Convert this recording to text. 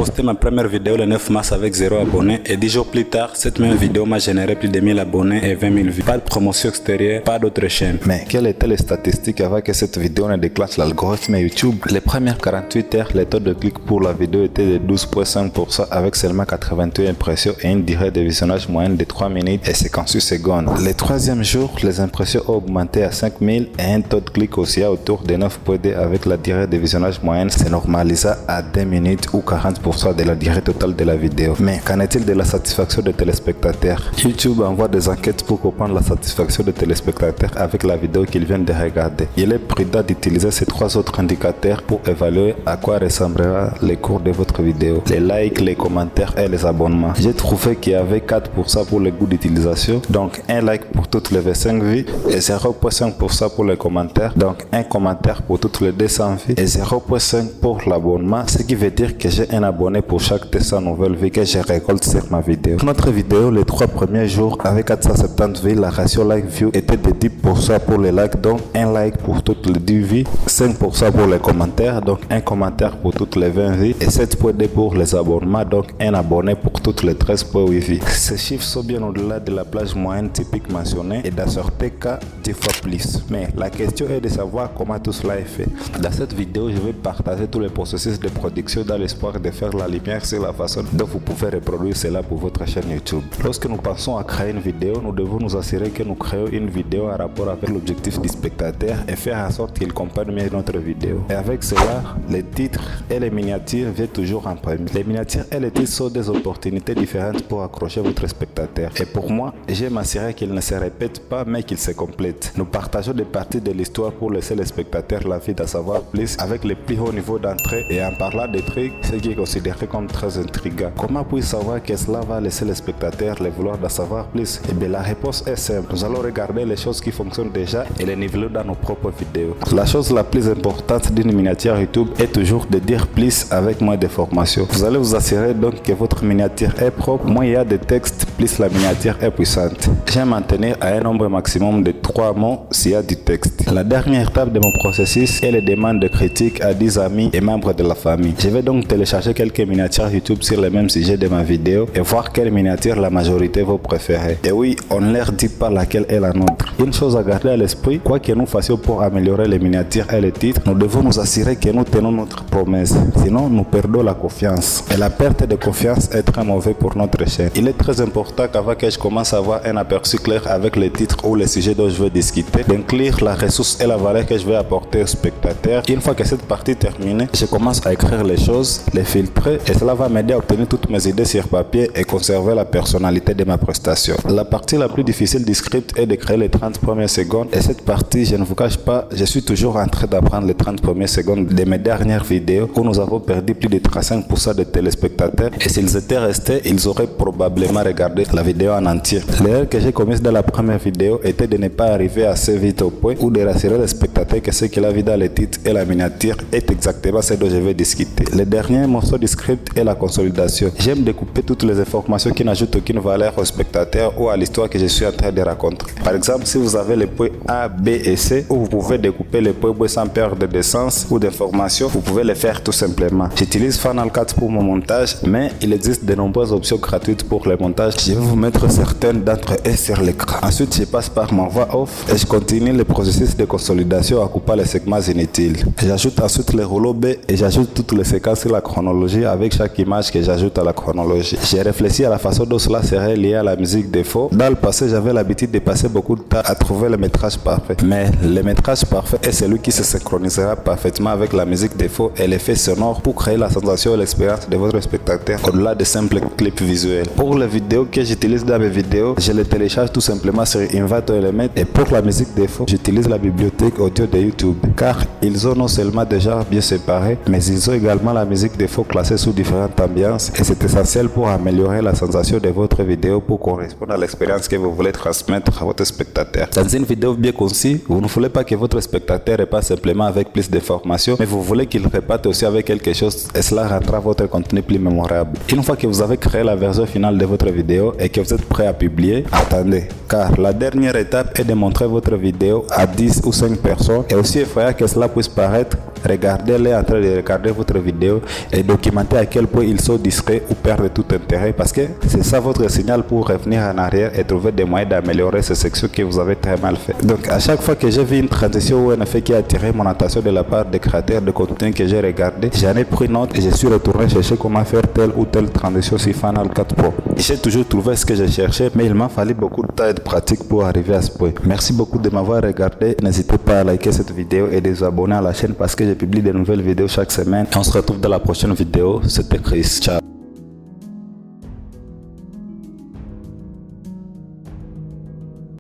posté ma première vidéo le 9 mars avec 0 abonnés et 10 jours plus tard, cette même vidéo m'a généré plus de 1000 abonnés et 20 000 vues. Pas de promotion extérieure, pas d'autres chaînes. Mais quelles étaient les statistiques avant que cette vidéo ne déclenche l'algorithme YouTube? Les premières 48 heures, les taux de clic pour la vidéo étaient de 12,5% avec seulement 88 impressions et une durée de visionnage moyenne de 3 minutes et 58 secondes. Le troisième jour, les impressions ont augmenté à 5000 et un taux de clic aussi autour de 9,2 avec la durée de visionnage moyenne se normalisa à 2 minutes ou 40% de la durée totale de la vidéo. Mais qu'en est-il de la satisfaction des téléspectateurs? YouTube envoie des enquêtes pour comprendre la satisfaction des téléspectateurs avec la vidéo qu'ils viennent de regarder. Il est prudent d'utiliser ces trois autres indicateurs pour évaluer à quoi ressemblera le cours de votre vidéo: les likes, les commentaires et les abonnements. J'ai trouvé qu'il y avait 4% pour le goût d'utilisation, donc un like pour toutes les 25 vues, et 0,5% pour les commentaires, donc un commentaire pour toutes les 200 vues, et 0,5% pour l'abonnement, ce qui veut dire que j'ai un abonné pour chaque 200 nouvelles vues que je récolte sur ma vidéo. Pour notre vidéo, les 3 premiers jours, avec 470 vues, la ratio like-view était de 10% pour les likes, donc un like pour toutes les 10 vues, 5% pour les commentaires, donc un commentaire pour toutes les 20 vues, et 7,2% pour les abonnements, donc un abonné pour toutes les 13,8 vues. Ces chiffres sont bien au-delà de la plage moyenne typique mentionnée et dans certains cas 10 fois plus. Mais la question est de savoir comment tout cela est fait. Dans cette vidéo, je vais partager tous les processus de production dans l'espoir de faire la lumière sur la façon dont vous pouvez reproduire cela pour votre chaîne YouTube. Lorsque nous pensons à créer une vidéo, nous devons nous assurer que nous créons une vidéo en rapport avec l'objectif du spectateur et faire en sorte qu'il comprenne mieux notre vidéo. Et avec cela, les titres et les miniatures viennent toujours en premier. Les miniatures et les titres sont des opportunités différentes pour accrocher votre spectateur. Et pour moi, je m'assurer qu'ils ne se répètent pas mais qu'ils se complètent. Nous partageons des parties de l'histoire pour laisser les spectateurs l'envie d'en savoir plus avec le plus haut niveau d'entrée et en parlant des trucs, ce qui est considéré comme très intriguant. Comment puis savoir que cela va laisser les spectateurs le vouloir d'en savoir plus? Eh bien, la réponse est simple. Nous allons regarder les choses qui fonctionnent déjà et les niveler dans nos propres vidéos. La chose la plus importante d'une miniature YouTube est toujours de dire plus avec moins de formation. Vous allez vous assurer donc que votre miniature est propre, moins il y a de texte, plus la miniature est puissante. J'aime maintenir à un nombre maximum de 3 mots s'il y a du texte. La dernière étape de mon processus est les demandes de critiques à 10 amis et membres de la famille. Je vais donc télécharger quelques miniatures YouTube sur le même sujet de ma vidéo et voir quelle miniature la majorité vous préférez. Et oui, on ne leur dit pas laquelle est la nôtre. Une chose à garder à l'esprit, quoi que nous fassions pour améliorer les miniatures et les titres, nous devons nous assurer que nous tenons notre promesse. Sinon, nous perdons la confiance. Et la perte de confiance est très mauvaise pour notre chaîne. Il est très important qu'avant que je commence à avoir un aperçu clair avec les titres ou les sujets dont je veux discuter, d'inclure la ressource et la valeur que je vais apporter aux spectateurs. Une fois que cette partie est terminée, je commence à écrire les choses, les filtrer et cela va m'aider à obtenir toutes mes idées sur papier et conserver la personnalité de ma prestation. La partie la plus difficile du script est de créer les 30 premières secondes et cette partie, je ne vous cache pas, je suis toujours en train d'apprendre les 30 premières secondes de mes dernières vidéos où nous avons perdu plus de 35% de téléspectateurs et s'ils étaient restés, ils auraient probablement regardé la vidéo en entier. L'erreur que j'ai commise dans la première vidéo était de ne pas arriver assez vite au point ou de rassurer les spectateurs que ce qu'il a vu dans les titres et la miniature est exactement ce dont je vais discuter. Le dernier morceau du script est la consolidation. J'aime découper toutes les informations qui n'ajoutent aucune valeur au spectateur ou à l'histoire que je suis en train de raconter. Par exemple, si vous avez les points A, B et C, où vous pouvez découper les points B sans perdre de sens ou d'informations, vous pouvez le faire tout simplement. J'utilise Final Cut pour mon montage, mais il existe de nombreuses options gratuites pour le montage. Je vais vous mettre certaines d'entre elles sur l'écran. Ensuite, je passe par ma voix off et je continue le processus de consolidation en coupant les segments inutiles. J'ajoute ensuite les rouleaux B et j'ajoute toutes les séquences sur la chronologie avec chaque image que j'ajoute à la chronologie. J'ai réfléchi à la façon dont cela serait lié à la musique défaut. Dans le passé, j'avais l'habitude de passer beaucoup de temps à trouver le métrage parfait. Mais le métrage parfait est celui qui se synchronisera parfaitement avec la musique défaut et l'effet sonore pour créer la sensation et l'expérience de votre spectateur au-delà de simples clips visuels. Pour les vidéos que j'utilise dans mes vidéos, je les télécharge tout simplement sur Envato Element et pour la musique défaut, j'utilise la bibliothèque audio de YouTube car ils ont non seulement des genres bien séparés, mais ils ont également la musique défaut classée sous différentes ambiances et c'est essentiel pour améliorer la sensation de votre vidéo pour correspondre à l'expérience que vous voulez transmettre à votre spectateur. Dans une vidéo bien conçue, vous ne voulez pas que votre spectateur reparte simplement avec plus d'informations, mais vous voulez qu'il reparte aussi avec quelque chose et cela rendra votre contenu plus mémorable. Une fois que vous avez créé la version finale de votre vidéo et que vous êtes prêt à publier, attendez, car la dernière étape est de montrer votre vidéo à 10 ou 5 personnes et aussi effrayant que cela puisse paraître, regardez-les en train de regarder votre vidéo et documentez à quel point ils sont discrets ou perdent tout intérêt, parce que c'est ça votre signal pour revenir en arrière et trouver des moyens d'améliorer ces sections que vous avez très mal fait. Donc à chaque fois que j'ai vu une transition ou un effet qui a attiré mon attention de la part des créateurs de contenu que j'ai regardé, j'en ai pris note et je suis retourné chercher comment faire telle ou telle transition sur Final Cut Pro. J'ai toujours trouvé ce que je cherchais, mais il m'a fallu beaucoup de temps et de pratique pour arriver à ce point. Merci beaucoup de m'avoir regardé. N'hésitez pas à liker cette vidéo et de vous abonner à la chaîne parce que je publie de nouvelles vidéos chaque semaine. On se retrouve dans la prochaine vidéo. C'était Chris. Ciao.